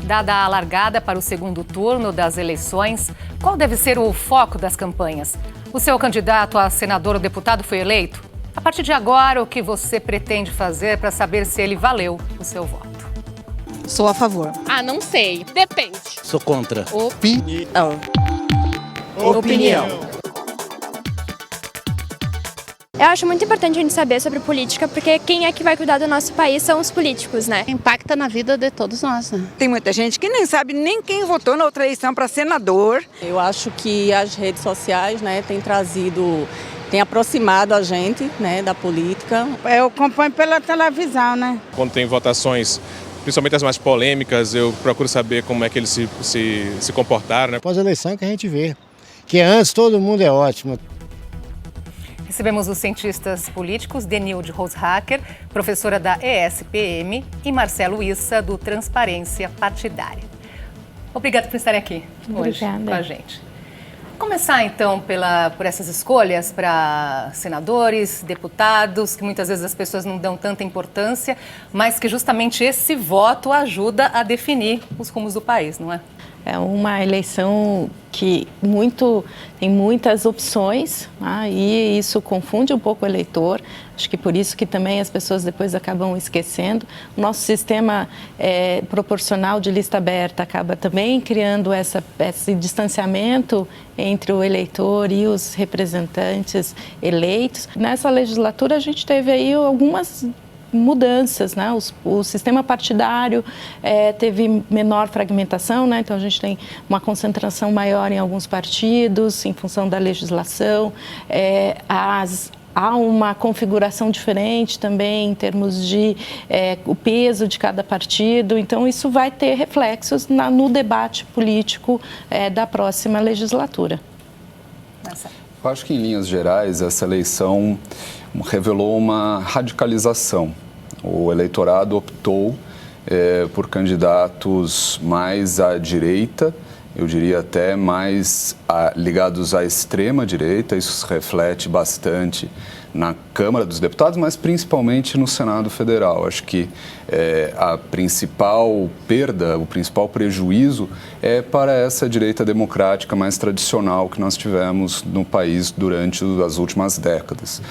Dada a largada para o segundo turno das eleições, qual deve ser o foco das campanhas? O seu candidato a senador ou deputado foi eleito? A partir de agora, o que você pretende fazer para saber se ele valeu o seu voto? Sou a favor. Não sei. Depende. Sou contra. Opinião. Eu acho muito importante a gente saber sobre política, porque quem é que vai cuidar do nosso país são os políticos, né? Impacta na vida de todos nós, né? Tem muita gente que nem sabe nem quem votou na outra eleição para senador. Eu acho que as redes sociais, tem aproximado a gente, da política. Eu acompanho pela televisão, né? Quando tem votações, principalmente as mais polêmicas, eu procuro saber como é que eles se comportaram, né? Após a eleição que a gente vê, que antes todo mundo é ótimo. Recebemos os cientistas políticos Denilde Roshacker, professora da ESPM, e Marcelo Issa, do Transparência Partidária. Obrigada por estarem aqui hoje com a gente. Começar então por essas escolhas para senadores, deputados, que muitas vezes as pessoas não dão tanta importância, mas que justamente esse voto ajuda a definir os rumos do país, não é? É uma eleição que tem muitas opções, e isso confunde um pouco o eleitor. Acho que por isso que também as pessoas depois acabam esquecendo. O nosso sistema proporcional de lista aberta acaba também criando esse distanciamento entre o eleitor e os representantes eleitos. Nessa legislatura a gente teve aí algumas mudanças, né? O sistema partidário teve menor fragmentação, né? Então a gente tem uma concentração maior em alguns partidos em função da legislação. Há uma configuração diferente também em termos de o peso de cada partido. Então isso vai ter reflexos no debate político da próxima legislatura. Eu acho que, em linhas gerais, essa eleição revelou uma radicalização. O eleitorado optou por candidatos mais à direita, eu diria até mais ligados à extrema-direita. Isso se reflete bastante na Câmara dos Deputados, mas principalmente no Senado Federal. Acho que a principal perda, o principal prejuízo é para essa direita democrática mais tradicional que nós tivemos no país durante as últimas décadas.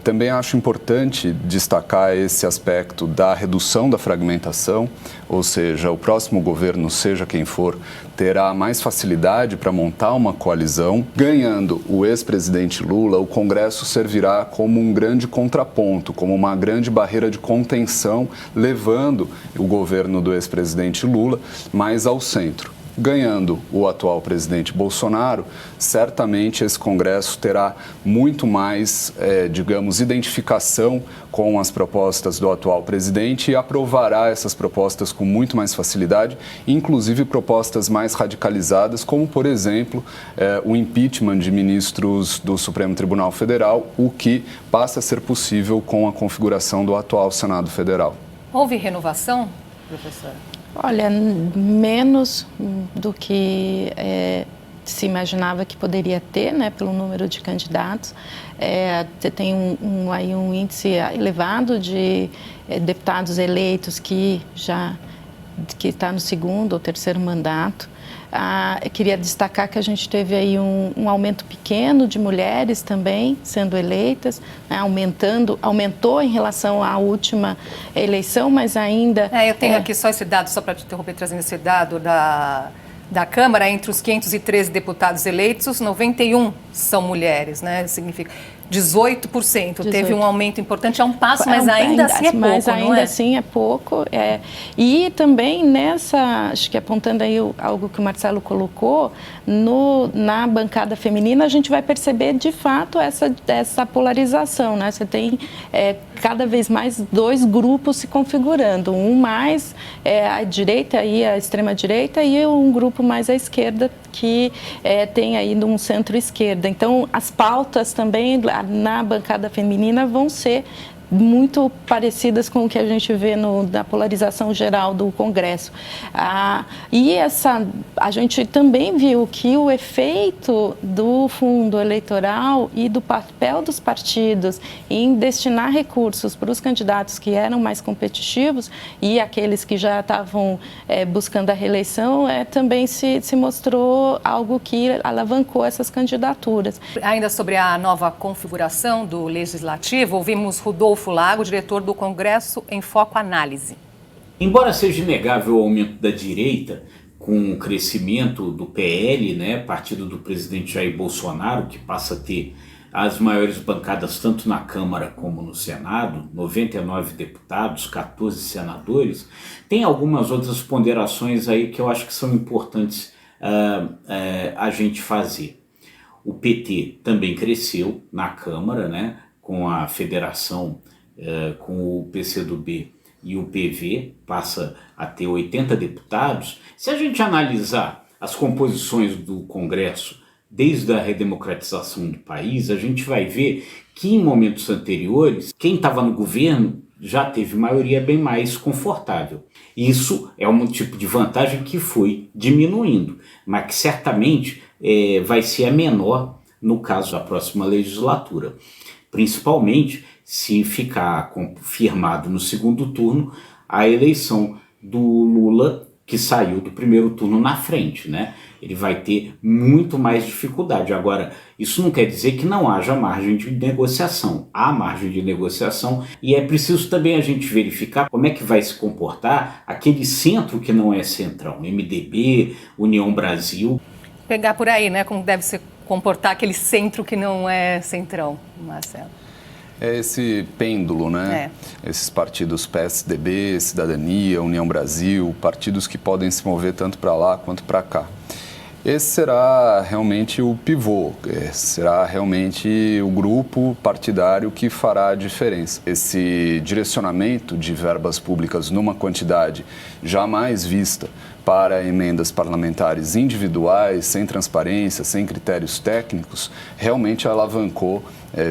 Também acho importante destacar esse aspecto da redução da fragmentação, ou seja, o próximo governo, seja quem for, terá mais facilidade para montar uma coalizão. Ganhando o ex-presidente Lula, o Congresso servirá como um grande contraponto, como uma grande barreira de contenção, levando o governo do ex-presidente Lula mais ao centro. Ganhando o atual presidente Bolsonaro, certamente esse Congresso terá muito mais, identificação com as propostas do atual presidente e aprovará essas propostas com muito mais facilidade, inclusive propostas mais radicalizadas, como, por exemplo, o impeachment de ministros do Supremo Tribunal Federal, o que passa a ser possível com a configuração do atual Senado Federal. Houve renovação, professora? Olha, menos do que se imaginava que poderia ter, né, pelo número de candidatos. Você tem aí um índice elevado de deputados eleitos que está no segundo ou terceiro mandato. Eu queria destacar que a gente teve aí um aumento pequeno de mulheres também sendo eleitas, né, aumentou em relação à última eleição, mas ainda... Eu tenho aqui só esse dado, só para te interromper, trazendo esse dado da Câmara. Entre os 513 deputados eleitos, 91 são mulheres, né? Significa 18%. Teve um aumento importante, é um passo, mas ainda assim é pouco, mas ainda assim é pouco. E também acho que apontando aí algo que o Marcelo colocou, na bancada feminina a gente vai perceber de fato essa polarização, né? Você tem cada vez mais dois grupos se configurando, um mais à direita e a extrema-direita e um grupo mais à esquerda que tem aí um centro-esquerda. Então, as pautas também na bancada feminina vão ser muito parecidas com o que a gente vê na polarização geral do Congresso. E a gente também viu que o efeito do fundo eleitoral e do papel dos partidos em destinar recursos para os candidatos que eram mais competitivos e aqueles que já estavam buscando a reeleição também se mostrou algo que alavancou essas candidaturas. Ainda sobre a nova configuração do Legislativo, ouvimos Rodolfo Lago, diretor do Congresso em Foco Análise. Embora seja inegável o aumento da direita, com o crescimento do PL, partido do presidente Jair Bolsonaro, que passa a ter as maiores bancadas tanto na Câmara como no Senado, 99 deputados, 14 senadores, tem algumas outras ponderações aí que eu acho que são importantes a gente fazer. O PT também cresceu na Câmara, com a federação, com o PCdoB e o PV, passa a ter 80 deputados. Se a gente analisar as composições do Congresso desde a redemocratização do país, a gente vai ver que em momentos anteriores, quem estava no governo já teve maioria bem mais confortável. Isso é um tipo de vantagem que foi diminuindo, mas que certamente vai ser a menor no caso da próxima legislatura. Principalmente se ficar confirmado no segundo turno a eleição do Lula, que saiu do primeiro turno na frente, Ele vai ter muito mais dificuldade. Agora, isso não quer dizer que não haja margem de negociação. Há margem de negociação e é preciso também a gente verificar como é que vai se comportar aquele centro que não é centrão, MDB, União Brasil. Pegar por aí, como deve se comportar aquele centro que não é centrão, Marcelo. É esse pêndulo, Esses partidos PSDB, Cidadania, União Brasil, partidos que podem se mover tanto para lá quanto para cá. Esse será realmente o pivô, será realmente o grupo partidário que fará a diferença. Esse direcionamento de verbas públicas numa quantidade jamais vista para emendas parlamentares individuais, sem transparência, sem critérios técnicos, realmente alavancou,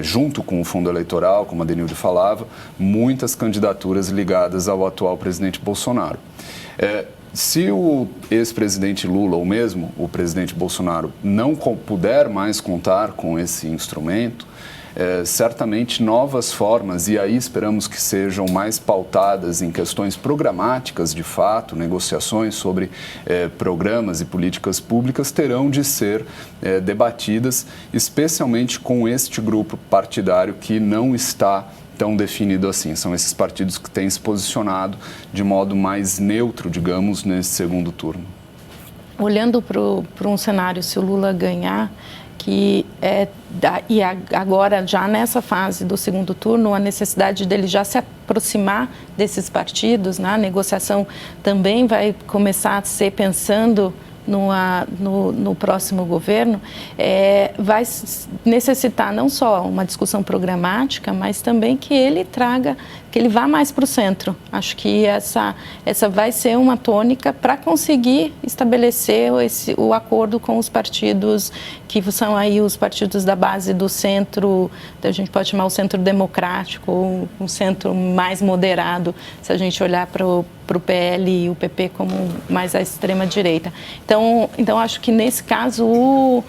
junto com o fundo eleitoral, como a Denilde falava, muitas candidaturas ligadas ao atual presidente Bolsonaro. Se o ex-presidente Lula, ou mesmo o presidente Bolsonaro, não puder mais contar com esse instrumento, certamente novas formas, e aí esperamos que sejam mais pautadas em questões programáticas de fato, negociações sobre programas e políticas públicas terão de ser debatidas, especialmente com este grupo partidário que não está tão definido assim. São esses partidos que têm se posicionado de modo mais neutro, digamos, nesse segundo turno. Olhando para um cenário, se o Lula ganhar, e agora já nessa fase do segundo turno, a necessidade dele já se aproximar desses partidos, a negociação também vai começar a ser pensando no próximo governo, vai necessitar não só uma discussão programática, mas também que ele vá mais para o centro. Acho que essa vai ser uma tônica para conseguir estabelecer o acordo com os partidos que são aí os partidos da base do centro, a gente pode chamar o centro democrático, ou um centro mais moderado, se a gente olhar para o PL e o PP como mais à extrema-direita. Então, acho que nesse caso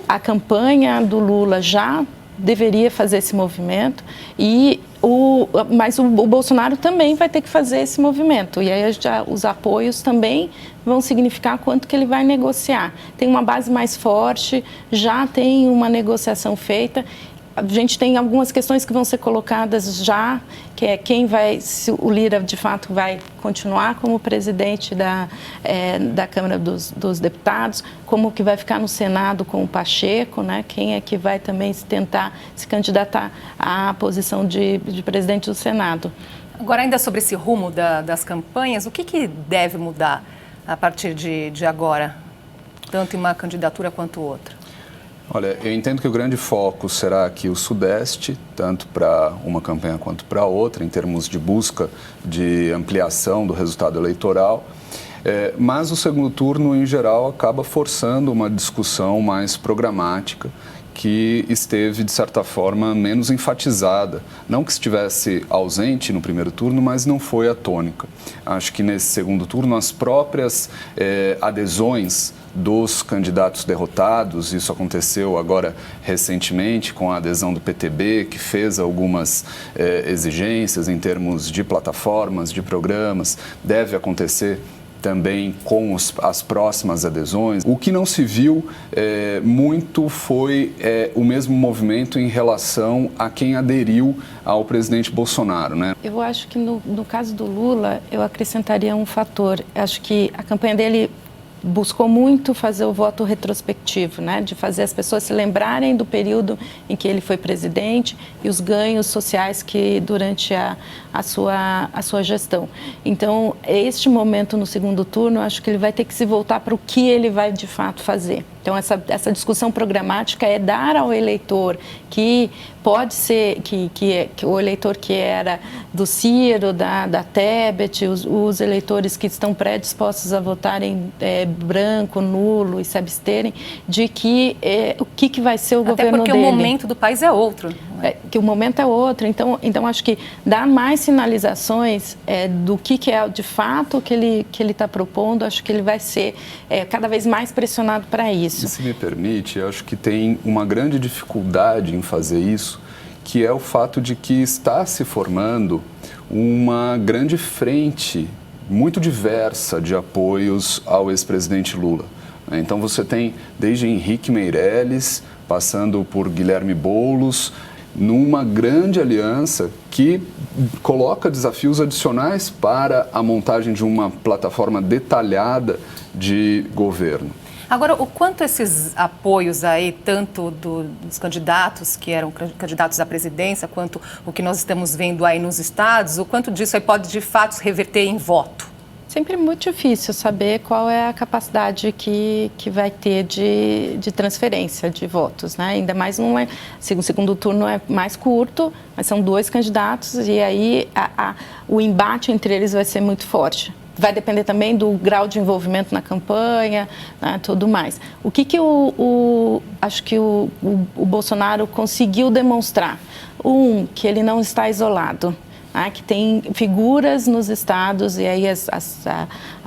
a campanha do Lula já deveria fazer esse movimento, mas o Bolsonaro também vai ter que fazer esse movimento. E aí os apoios também vão significar quanto que ele vai negociar. Tem uma base mais forte, já tem uma negociação feita. A gente tem algumas questões que vão ser colocadas já, que é se o Lira de fato vai continuar como presidente da Câmara dos Deputados, como que vai ficar no Senado com o Pacheco, quem é que vai também tentar se candidatar à posição de presidente do Senado. Agora, ainda sobre esse rumo das campanhas, o que deve mudar a partir de agora, tanto em uma candidatura quanto outra? Olha, eu entendo que o grande foco será aqui o Sudeste, tanto para uma campanha quanto para outra, em termos de busca de ampliação do resultado eleitoral. Mas o segundo turno, em geral, acaba forçando uma discussão mais programática que esteve, de certa forma, menos enfatizada. Não que estivesse ausente no primeiro turno, mas não foi a tônica. Acho que nesse segundo turno as próprias adesões dos candidatos derrotados, isso aconteceu agora recentemente com a adesão do PTB, que fez algumas exigências em termos de plataformas, de programas, deve acontecer também com as próximas adesões. O que não se viu muito foi o mesmo movimento em relação a quem aderiu ao presidente Bolsonaro, né? Eu acho que no caso do Lula, eu acrescentaria um fator. Acho que a campanha dele buscou muito fazer o voto retrospectivo, né? De fazer as pessoas se lembrarem do período em que ele foi presidente e os ganhos sociais que durante a sua gestão. Então, este momento no segundo turno, eu acho que ele vai ter que se voltar para o que ele vai de fato fazer. Então, essa discussão programática é dar ao eleitor que pode ser, que o eleitor que era do Ciro, da Tebet, os eleitores que estão predispostos a votarem branco, nulo e se absterem, de que o que vai ser o governo dele. Até porque o momento do país é outro. Que o momento é outro. Então acho que dar mais sinalizações do que é de fato o que ele está propondo, acho que ele vai ser cada vez mais pressionado para isso. E se me permite, eu acho que tem uma grande dificuldade em fazer isso, que é o fato de que está se formando uma grande frente muito diversa de apoios ao ex-presidente Lula. Então você tem desde Henrique Meirelles, passando por Guilherme Boulos, numa grande aliança que coloca desafios adicionais para a montagem de uma plataforma detalhada de governo. Agora, o quanto esses apoios aí, tanto dos candidatos que eram candidatos à presidência, quanto o que nós estamos vendo aí nos estados, o quanto disso aí pode de fato se reverter em voto? Sempre muito difícil saber qual é a capacidade que vai ter de transferência de votos, né? Ainda mais o segundo turno é mais curto, mas são 2 candidatos e aí o embate entre eles vai ser muito forte. Vai depender também do grau de envolvimento na campanha, né, tudo mais. O que acho que o Bolsonaro conseguiu demonstrar? Que ele não está isolado. Que tem figuras nos estados e aí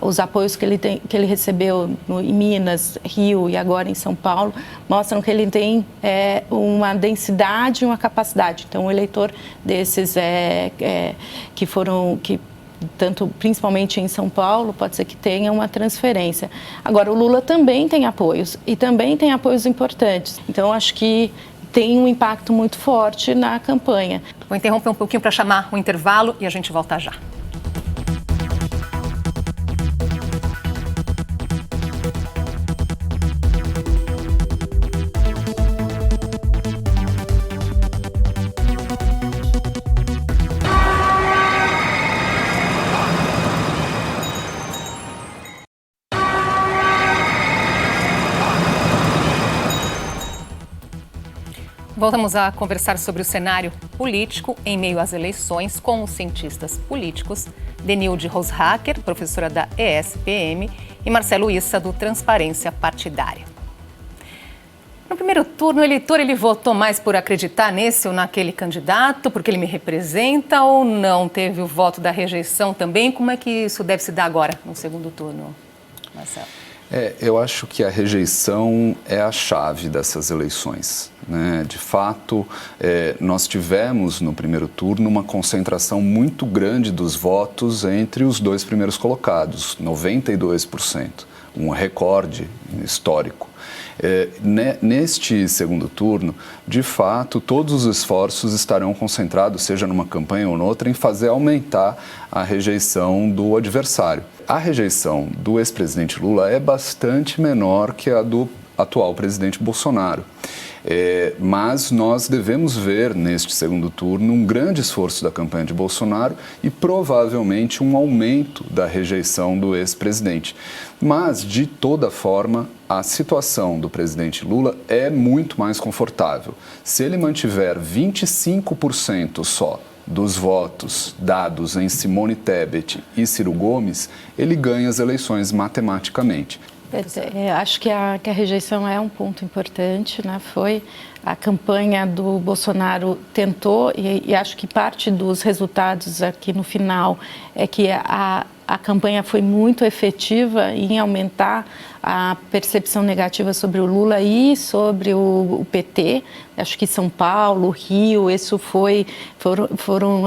os apoios que ele recebeu em Minas, Rio e agora em São Paulo mostram que ele tem uma densidade e uma capacidade. Então, o eleitor desses tanto principalmente em São Paulo, pode ser que tenha uma transferência. Agora, o Lula também tem apoios e também tem apoios importantes. Então, acho que tem um impacto muito forte na campanha. Vou interromper um pouquinho para chamar o intervalo e a gente volta já. Voltamos a conversar sobre o cenário político em meio às eleições com os cientistas políticos Denilde Roshacker, professora da ESPM, e Marcelo Issa, do Transparência Partidária. No primeiro turno, o eleitor ele votou mais por acreditar nesse ou naquele candidato, porque ele me representa ou não? Teve o voto da rejeição também? Como é que isso deve se dar agora, no segundo turno, Marcelo? Eu acho que a rejeição é a chave dessas eleições, né? De fato, nós tivemos no primeiro turno uma concentração muito grande dos votos entre os 2 primeiros colocados, 92%, um recorde histórico. Neste segundo turno, de fato, todos os esforços estarão concentrados, seja numa campanha ou noutra, em fazer aumentar a rejeição do adversário. A rejeição do ex-presidente Lula é bastante menor que a do atual presidente Bolsonaro. Mas nós devemos ver neste segundo turno um grande esforço da campanha de Bolsonaro e provavelmente um aumento da rejeição do ex-presidente. Mas, de toda forma, a situação do presidente Lula é muito mais confortável. Se ele mantiver 25% só dos votos dados em Simone Tebet e Ciro Gomes, ele ganha as eleições matematicamente. Acho que a rejeição é um ponto importante, né? Foi a campanha do Bolsonaro tentou, e acho que parte dos resultados aqui no final é que a campanha foi muito efetiva em aumentar a percepção negativa sobre o Lula e sobre o PT. Acho que São Paulo, Rio, isso foram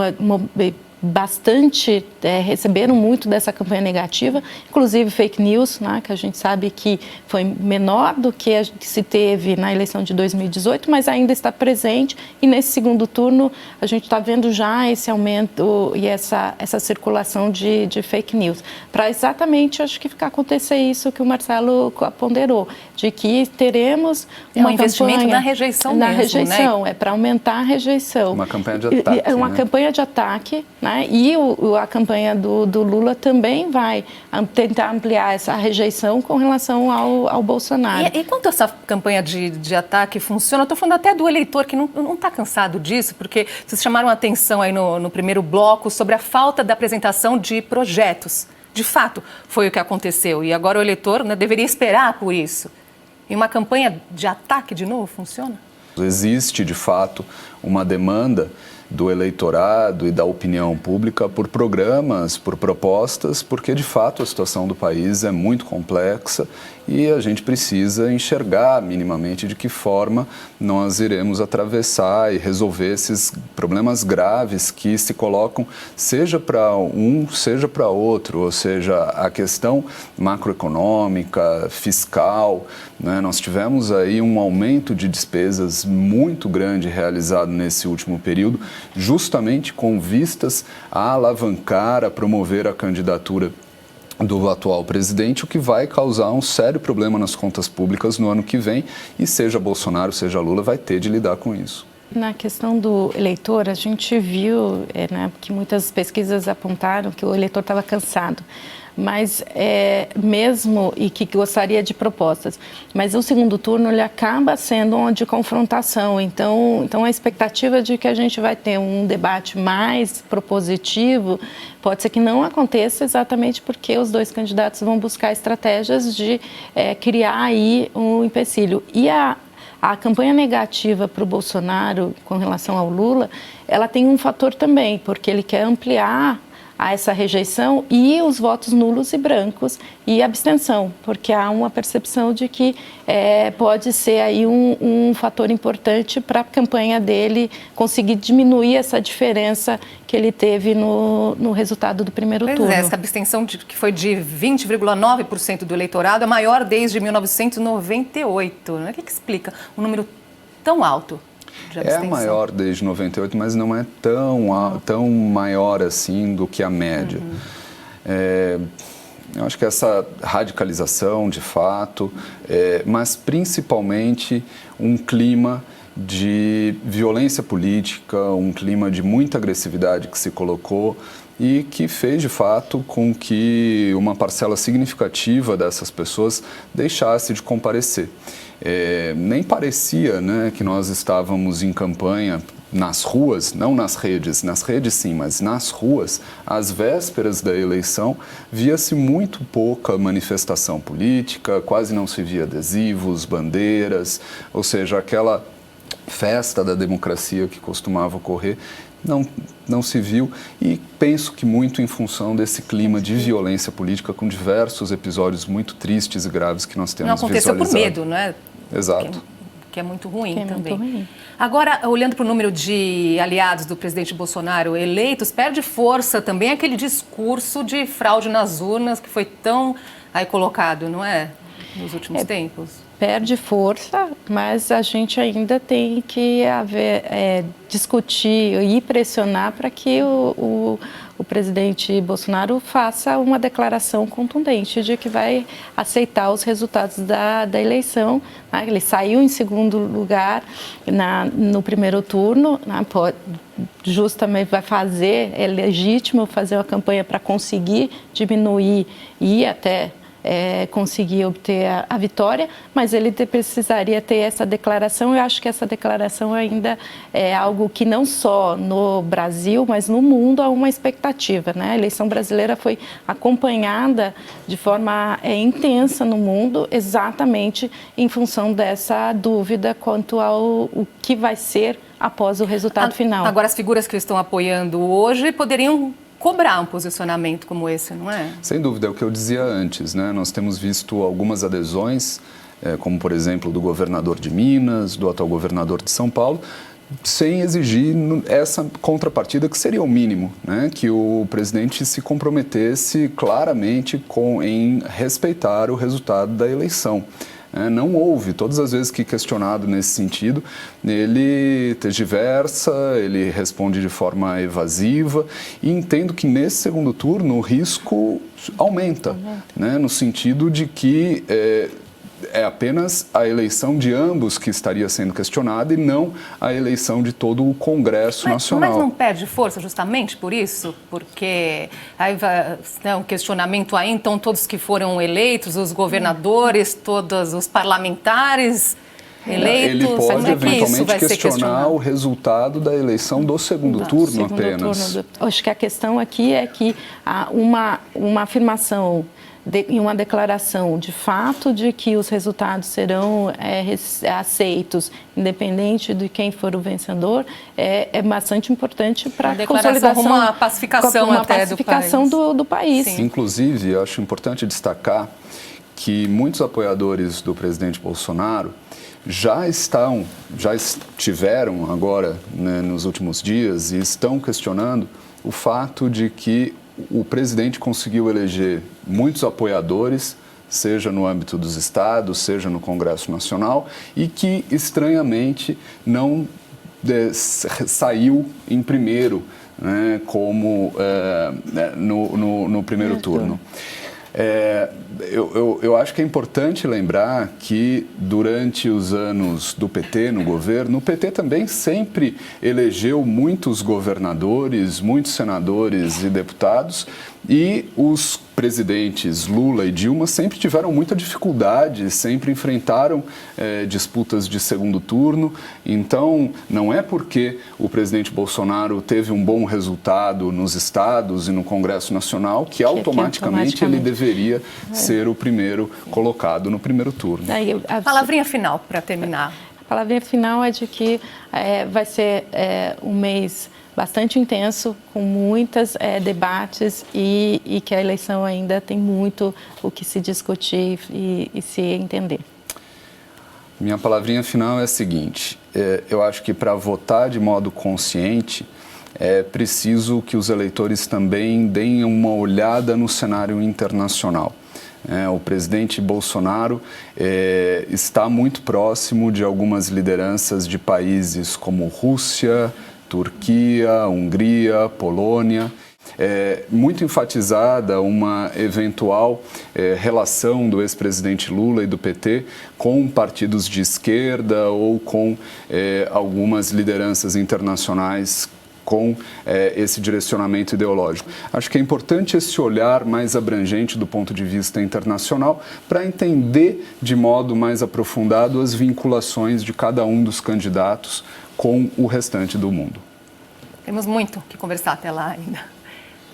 bastante, receberam muito dessa campanha negativa, inclusive fake news, né, que a gente sabe que foi menor do que se teve na eleição de 2018, mas ainda está presente, e nesse segundo turno a gente está vendo já esse aumento e essa circulação de fake news, para exatamente, acho que acontecer isso que o Marcelo ponderou, de que teremos uma investimento campanha na rejeição mesmo, na rejeição, né? É para aumentar a rejeição. Uma campanha de ataque. É uma campanha de ataque, né? E a campanha do Lula também vai tentar ampliar essa rejeição com relação ao Bolsonaro. E quanto essa campanha de ataque funciona? Eu estou falando até do eleitor que não está cansado disso, porque vocês chamaram a atenção aí no primeiro bloco sobre a falta da apresentação de projetos. De fato, foi o que aconteceu. E agora o eleitor, né, deveria esperar por isso. E uma campanha de ataque, de novo, funciona? Existe, de fato, uma demanda do eleitorado e da opinião pública por programas, por propostas, porque, de fato, a situação do país é muito complexa e a gente precisa enxergar minimamente de que forma nós iremos atravessar e resolver esses problemas graves que se colocam, seja para um, seja para outro, ou seja, a questão macroeconômica, fiscal, né? Nós tivemos aí um aumento de despesas muito grande realizado nesse último período, justamente com vistas a alavancar, a promover a candidatura do atual presidente, o que vai causar um sério problema nas contas públicas no ano que vem, e seja Bolsonaro, seja Lula, vai ter de lidar com isso. Na questão do eleitor, a gente viu que muitas pesquisas apontaram que o eleitor estava cansado, mas mesmo e que gostaria de propostas. Mas o segundo turno ele acaba sendo um de confrontação, então a expectativa de que a gente vai ter um debate mais propositivo pode ser que não aconteça, exatamente porque os dois candidatos vão buscar estratégias de criar aí um empecilho. E a campanha negativa para o Bolsonaro com relação ao Lula, ela tem um fator também, porque ele quer ampliar essa rejeição e os votos nulos e brancos e abstenção, porque há uma percepção de que pode ser aí um fator importante para a campanha dele conseguir diminuir essa diferença que ele teve no resultado do primeiro turno. Essa abstenção que foi de 20,9% do eleitorado, a maior desde 1998. Né? O que explica um número tão alto? É a maior desde 98, mas não é tão maior assim do que a média. Eu acho que essa radicalização, de fato, mas principalmente um clima de violência política, um clima de muita agressividade que se colocou e que fez, de fato, com que uma parcela significativa dessas pessoas deixasse de comparecer. Nem parecia, né, que nós estávamos em campanha nas ruas, não nas redes sim, mas nas ruas, às vésperas da eleição, via-se muito pouca manifestação política, quase não se via adesivos, bandeiras, ou seja, aquela festa da democracia que costumava ocorrer, não se viu, e penso que muito em função desse clima de violência política com diversos episódios muito tristes e graves que nós temos visualizado. Não aconteceu por medo, não é? Exato. Que é muito ruim também. Muito ruim. Agora, olhando para o número de aliados do presidente Bolsonaro eleitos, perde força também aquele discurso de fraude nas urnas que foi tão aí colocado, não é? Nos últimos tempos. Perde força, mas a gente ainda tem que discutir e pressionar para que o presidente Bolsonaro faça uma declaração contundente de que vai aceitar os resultados da eleição. Ele saiu em segundo lugar no primeiro turno, justamente é legítimo fazer uma campanha para conseguir diminuir e até conseguir obter a vitória, mas ele precisaria ter essa declaração. Eu acho que essa declaração ainda é algo que não só no Brasil, mas no mundo há uma expectativa, né? A eleição brasileira foi acompanhada de forma intensa no mundo, exatamente em função dessa dúvida quanto ao o que vai ser após o resultado final. Agora, as figuras que estão apoiando hoje poderiam cobrar um posicionamento como esse, não é? Sem dúvida, é o que eu dizia antes, né? Nós temos visto algumas adesões, como por exemplo do governador de Minas, do atual governador de São Paulo, sem exigir essa contrapartida que seria o mínimo, né? Que o presidente se comprometesse claramente em respeitar o resultado da eleição. Não houve, todas as vezes que questionado nesse sentido, ele tergiversa, ele responde de forma evasiva e entendo que nesse segundo turno o risco aumenta. Né? No sentido de que é apenas a eleição de ambos que estaria sendo questionada e não a eleição de todo o Congresso Nacional. Mas não perde força justamente por isso? Porque aí vai um questionamento aí, então todos que foram eleitos, os governadores, todos os parlamentares eleitos, ele pode eventualmente questionar questionar o resultado da eleição do segundo turno apenas. Acho que a questão aqui é que há uma afirmação em uma declaração de fato de que os resultados serão aceitos, independente de quem for o vencedor, é bastante importante para a consolidação, uma pacificação do país. Sim. Inclusive, eu acho importante destacar que muitos apoiadores do presidente Bolsonaro já estiveram agora, né, nos últimos dias e estão questionando o fato de que o presidente conseguiu eleger muitos apoiadores, seja no âmbito dos estados, seja no Congresso Nacional, e que, estranhamente, não saiu em primeiro, né, como no primeiro turno. Eu acho que é importante lembrar que durante os anos do PT no governo, o PT também sempre elegeu muitos governadores, muitos senadores e deputados, e os presidentes Lula e Dilma sempre tiveram muita dificuldade, sempre enfrentaram disputas de segundo turno. Então, não é porque o presidente Bolsonaro teve um bom resultado nos estados e no Congresso Nacional que automaticamente ele deveria ser o primeiro colocado no primeiro turno. Palavrinha final para terminar. A palavrinha final é de que vai ser um mês bastante intenso, com muitos debates e que a eleição ainda tem muito o que se discutir e se entender. Minha palavrinha final é a seguinte: eu acho que para votar de modo consciente é preciso que os eleitores também deem uma olhada no cenário internacional. O presidente Bolsonaro está muito próximo de algumas lideranças de países como Rússia, Turquia, Hungria, Polônia. Muito enfatizada uma eventual relação do ex-presidente Lula e do PT com partidos de esquerda ou com algumas lideranças internacionais com esse direcionamento ideológico. Acho que é importante esse olhar mais abrangente do ponto de vista internacional para entender de modo mais aprofundado as vinculações de cada um dos candidatos com o restante do mundo. Temos muito que conversar até lá ainda.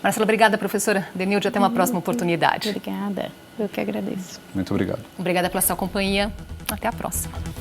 Marcela, obrigada, professora Denilde. Até uma próxima oportunidade. Obrigada. Eu que agradeço. Muito obrigado. Obrigada pela sua companhia. Até a próxima.